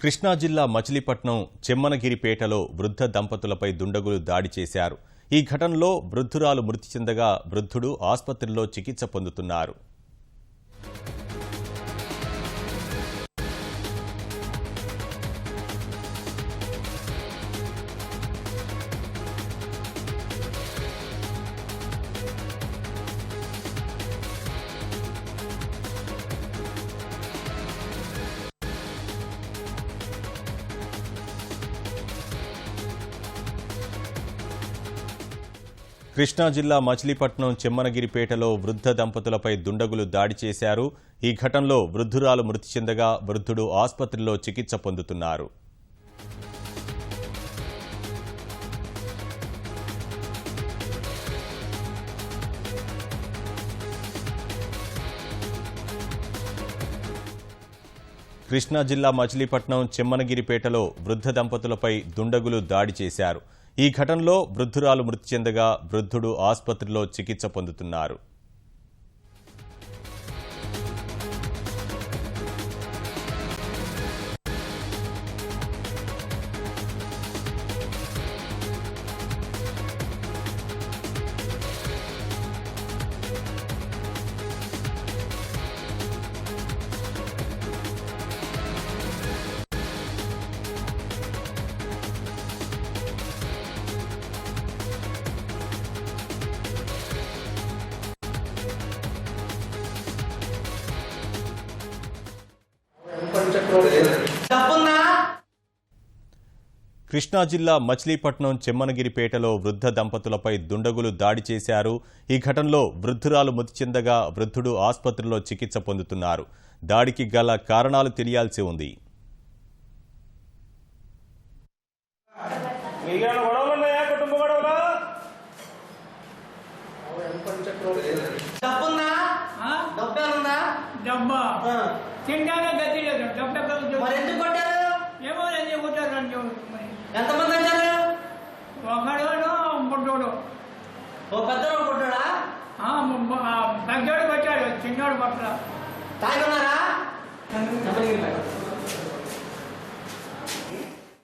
కృష్ణా జిల్లా మచిలీపట్నం చెమ్మనగిరిపేటలో వృద్ధ దంపతులపై దుండగులు దాడి చేశారు. ఈ ఘటనలో వృద్ధురాలు మృతి చెందగా వృద్ధుడు ఆసుపత్రిలో చికిత్స పొందుతున్నారు. కృష్ణా జిల్లా మచిలీపట్నం చెమ్మనగిరిపేటలో వృద్ధ దంపతులపై దుండగులు దాడి చేశారు. ఈ ఘటనలో వృద్ధురాలు మృతి చెందగా వృద్ధుడు ఆసుపత్రిలో చికిత్స పొందుతున్నారు. కృష్ణా జిల్లా మచిలీపట్నం చెమ్మనగిరిపేటలో వృద్ధ దంపతులపై దుండగులు దాడి చేశారు. ఈ ఘటనలో వృద్ధురాలు మృతి చెందగా వృద్ధుడు ఆసుపత్రిలో చికిత్స పొందుతున్నారు. కృష్ణా జిల్లా మచిలీపట్నం చెమ్మనగిరిపేటలో వృద్ధ దంపతులపై దుండగులు దాడి చేశారు. ఈ ఘటనలో వృద్ధురాలు మృతి చెందగా వృద్ధుడు ఆసుపత్రిలో చికిత్స పొందుతున్నారు. దాడికి గల కారణాలు తెలియాల్సి ఉంది. ఎంతమంది వచ్చారు? ఒకడు పుట్టోడు, ఓ పెద్దోడు పుట్టాడా? పెద్దోడు వచ్చాడు, చిన్నోడు పట్ల తాగున్నారా?